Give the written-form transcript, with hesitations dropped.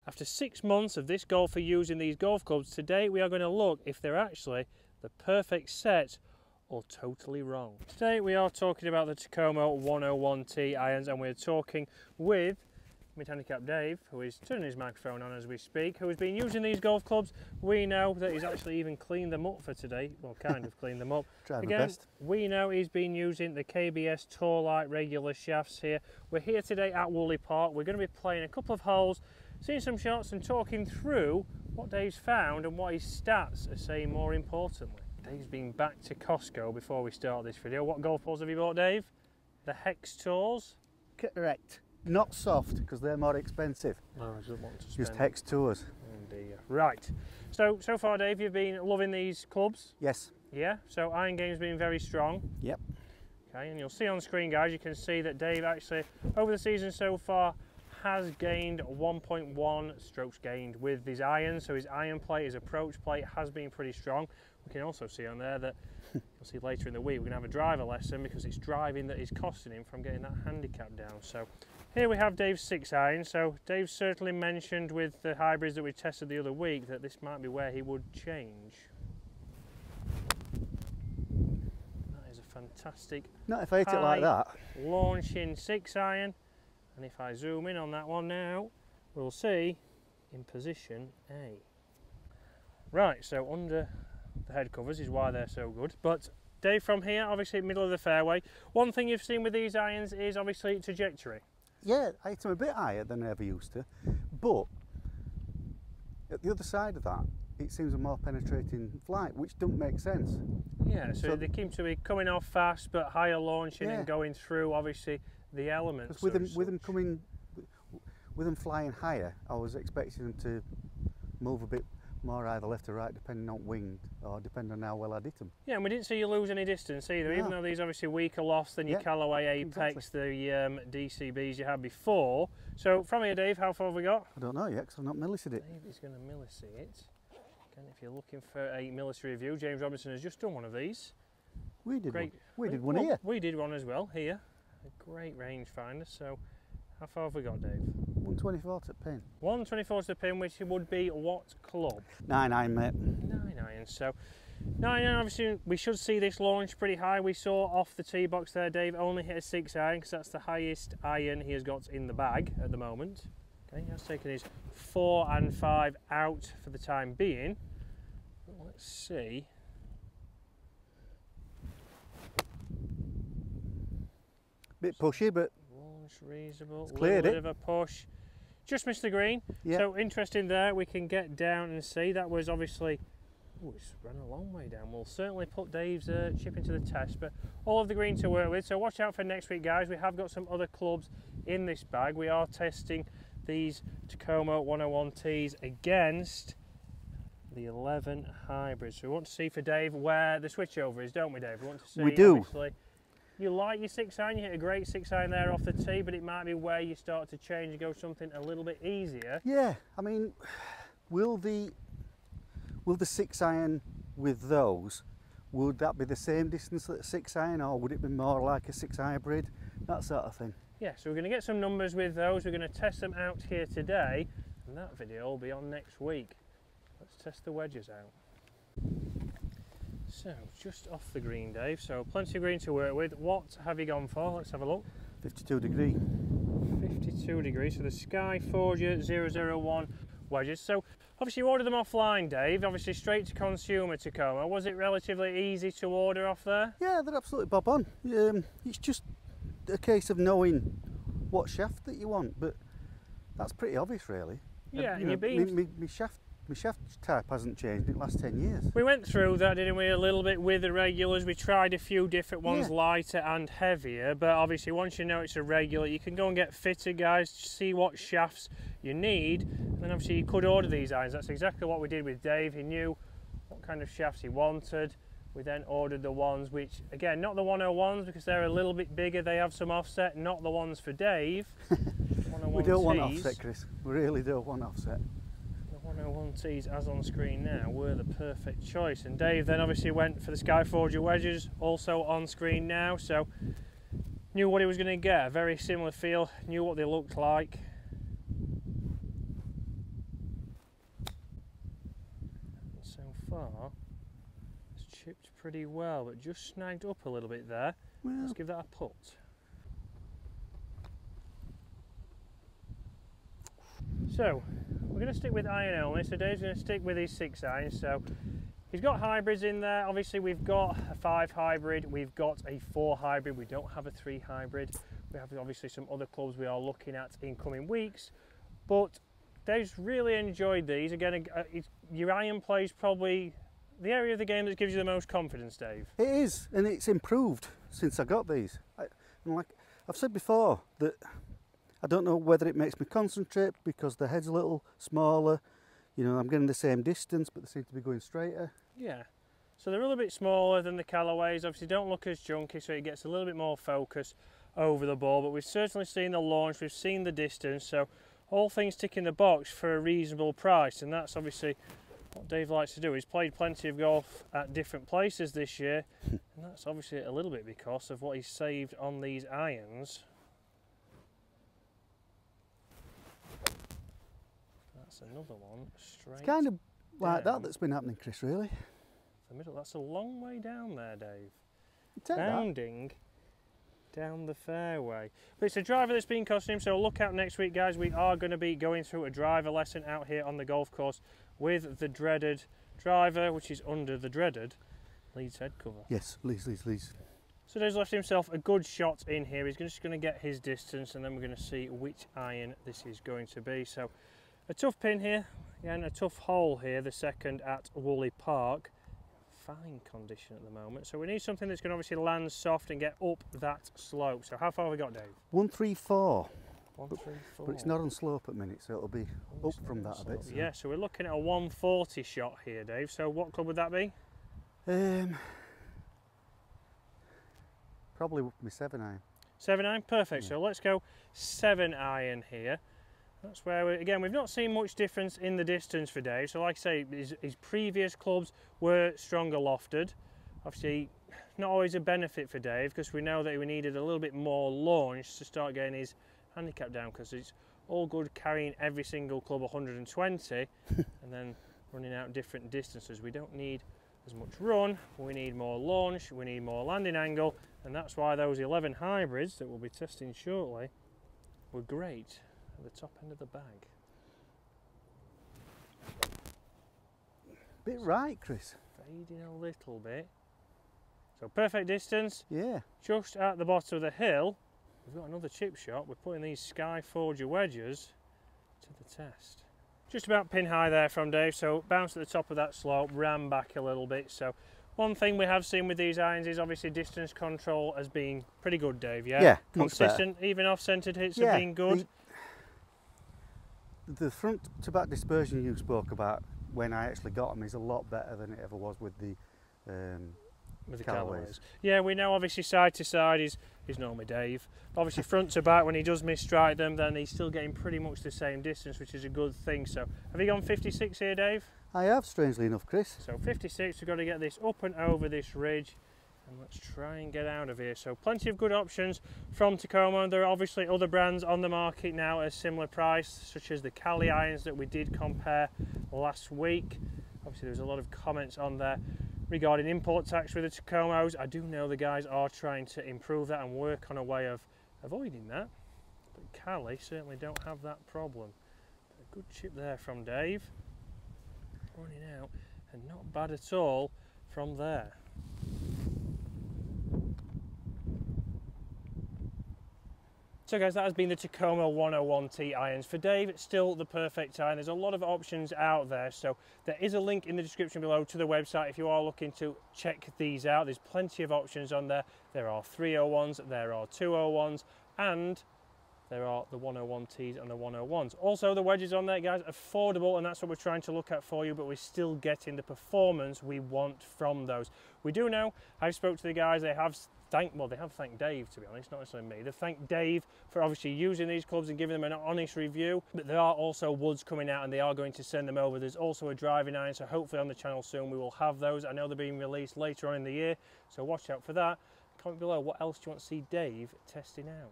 After 6 months of this golfer using these golf clubs, today we are going to look if they're actually the perfect set or totally wrong. Today we are talking about the Tacoma 101T irons, and we're talking with MID Handicap Dave, who is turning his microphone on as we speak, who has been using these golf clubs. We know that he's actually even cleaned them up for today, well, kind of cleaned them up. Try my Again, best. We know he's been using the KBS Tour Light regular shafts here. We're here today at Woolley Park. We're going to be playing a couple of holes, seeing some shots and talking through what Dave's found and what his stats are saying more importantly. Dave's been back to Costco before we start this video. What golf balls have you bought, Dave? The Hex Tours? Correct. Not soft, because they're more expensive. No, I don't want to spend. Just Hex Tours. Oh dear. Right. So far, Dave, you've been loving these clubs? Yes. Yeah? So iron game's been very strong? Yep. Okay, and you'll see on screen, guys, you can see that Dave actually, over the season so far, has gained 1.1 strokes gained with these irons. So his iron play, his approach play has been pretty strong. We can also see on there that, you'll see later in the week, we're going to have a driver lesson because it's driving that is costing him from getting that handicap down. So here we have Dave's 6 iron. So Dave certainly mentioned with the hybrids that we tested the other week that this might be where he would change. That is a fantastic, not if I hit it like that, launching 6 iron. And if I zoom in on that one now, we'll see in position A. Right, so under the head covers is why they're so good. But Dave, from here, obviously middle of the fairway, one thing you've seen with these irons is obviously trajectory. yeah, I hit them a bit higher than I ever used to, but at the other side of that, it seems a more penetrating flight, which doesn't make sense. Yeah, so they seem to be coming off fast, but higher launching, yeah, and going through obviously the elements. With them flying higher, I was expecting them to move a bit more either left or right, depending on wind or depending on how well I did them. Yeah, and we didn't see you lose any distance either, even though these obviously weaker lofts than your Callaway Apex, the DCBs you had before. So from here, Dave, how far have we got? I don't know yet, because I've not millised it. Dave is going to millisy it. Again, if you're looking for a military review, James Robinson has just done one of these. We did one. We did one well, here. We did one as well here. A great rangefinder. So how far have we got, Dave? 124 to the pin. 124 to the pin, which would be what club? 9 iron, mate. 9 iron. So 9 iron, obviously we should see this launch pretty high. We saw off the tee box there, Dave only hit a 6 iron because that's the highest iron he has got in the bag at the moment. Okay, he has taken his 4 and 5 out for the time being. Let's see. Bit pushy, but launch reasonable. It's cleared little bit of a push. Just missed the green. Yeah. So interesting there. We can get down and see that was obviously. Oh, it's run a long way down. We'll certainly put Dave's chip into the test, but all of the green to work with. So watch out for next week, guys. We have got some other clubs in this bag. We are testing these Tacoma 101Ts against the 11 hybrids. So we want to see for Dave where the switchover is, don't we, Dave? We want to see. We do. Obviously, you like your 6 iron, you hit a great 6 iron there off the tee, but it might be where you start to change and go something a little bit easier. yeah, I mean, will the 6 iron with those, would that be the same distance that a 6 iron, or would it be more like a 6 hybrid, that sort of thing? Yeah, so we're going to get some numbers with those. We're going to test them out here today, and that video will be on next week. Let's test the wedges out. So, just off the green, Dave, so plenty of green to work with. What have you gone for? Let's have a look. 52 degree. 52 degrees, so the Sky Forger 001 wedges. So, obviously you ordered them offline, Dave, obviously straight to consumer Tacoma. Was it relatively easy to order off there? Yeah, they're absolutely bob on. It's just a case of knowing what shaft that you want, but that's pretty obvious really. Yeah, you know, my shaft type hasn't changed in the last 10 years. We went through that, didn't we, a little bit with the regulars. We tried a few different ones, lighter and heavier, but obviously once you know it's a regular, you can go and get fitted, guys, to see what shafts you need, and then obviously you could order these irons. That's exactly what we did with Dave. He knew what kind of shafts he wanted. We then ordered the ones which, again, not the 101s because they're a little bit bigger, they have some offset, not the ones for Dave. We don't want offset, Chris. We really don't want offset. The 101Ts, as on screen now, were the perfect choice. And Dave then obviously went for the Sky Forger wedges, also on screen now, so knew what he was going to get. A very similar feel, knew what they looked like. so far has chipped pretty well, but just snagged up a little bit there. Well, let's give that a put. So we're going to stick with iron only, so Dave's going to stick with his 6 iron. So he's got hybrids in there. Obviously we've got a 5 hybrid, we've got a 4 hybrid, we don't have a 3 hybrid. We have obviously some other clubs we are looking at in coming weeks, but Dave's really enjoyed these. Again, your iron play is probably the area of the game that gives you the most confidence, Dave. it is, and it's improved since I got these. And like I've said before, that I don't know whether it makes me concentrate because the head's a little smaller. You know, I'm getting the same distance, but they seem to be going straighter. Yeah. So they're a little bit smaller than the Callaways. Obviously don't look as junky, so it gets a little bit more focus over the ball, but we've certainly seen the launch, we've seen the distance, so all things ticking the box for a reasonable price. And that's obviously what Dave likes to do. He's played plenty of golf at different places this year, and that's obviously a little bit because of what he's saved on these irons. That's another one straight. It's kind of like down that's been happening, Chris, really. the middle. That's a long way down there, Dave. Take that. Bounding down the fairway. But it's a driver that's been costing him, so look out next week, guys. We are going to be going through a driver lesson out here on the golf course with the dreaded driver, which is under the dreaded Leeds head cover. Yes, Leeds. So Dave's left himself a good shot in here. He's just going to get his distance, and then we're going to see which iron this is going to be. So a tough pin here, again a tough hole here, the second at Woolley Park. Fine condition at the moment, so we need something that's going to obviously land soft and get up that slope. So how far have we got, Dave? 134. 134. But it's not on slope at the minute, so it'll be up from that a bit. So. Yeah, so we're looking at a 140 shot here, Dave. So what club would that be? Probably my 7 iron. 7 iron, perfect. Yeah. So let's go 7 iron here. That's where, again, we've not seen much difference in the distance for Dave. So like I say, his previous clubs were stronger lofted. Obviously, not always a benefit for Dave, because we know that we needed a little bit more launch to start getting his handicap down, because it's all good carrying every single club 120 and then running out different distances. We don't need as much run, we need more launch, we need more landing angle, and that's why those 11 hybrids that we'll be testing shortly were great at the top end of the bag. Bit right, Chris. Fading a little bit. So perfect distance. Yeah. Just at the bottom of the hill, we've got another chip shot. We're putting these Sky Forger wedges to the test. Just about pin high there from Dave, so bounced at the top of that slope, ran back a little bit. So one thing we have seen with these irons is obviously distance control has been pretty good, Dave, yeah? Yeah, consistent, even off-centered hits have been good. The front to back dispersion you spoke about when I actually got them is a lot better than it ever was with the Callaways. Yeah, we know obviously side to side is normally Dave. Obviously front to back, when he does miss-strike them, then he's still getting pretty much the same distance, which is a good thing. So have you gone 56 here, Dave? I have, strangely enough, Chris. So 56, we've got to get this up and over this ridge, and let's try and get out of here. So plenty of good options from Tacoma. There are obviously other brands on the market now at a similar price, such as the Cali irons that we did compare last week. Obviously there was a lot of comments on there regarding import tax with the Tacomos. I do know the guys are trying to improve that and work on a way of avoiding that, but Cali certainly don't have that problem. A good chip there from Dave, running out, and not bad at all from there. So guys, that has been the Tacoma 101T irons. For Dave, it's still the perfect iron. There's a lot of options out there, so there is a link in the description below to the website if you are looking to check these out. There's plenty of options on there. There are 301s, there are 201s, and there are the 101Ts and the 101s. Also, the wedges on there, guys, affordable, and that's what we're trying to look at for you, but we're still getting the performance we want from those. We do know, I've spoke to the guys, they have thanked Dave, to be honest, not necessarily me. They've thanked Dave for obviously using these clubs and giving them an honest review, but there are also woods coming out and they are going to send them over. There's also a driving iron, so hopefully on the channel soon we will have those. I know they're being released later on in the year, so watch out for that. Comment below what else do you want to see Dave testing out.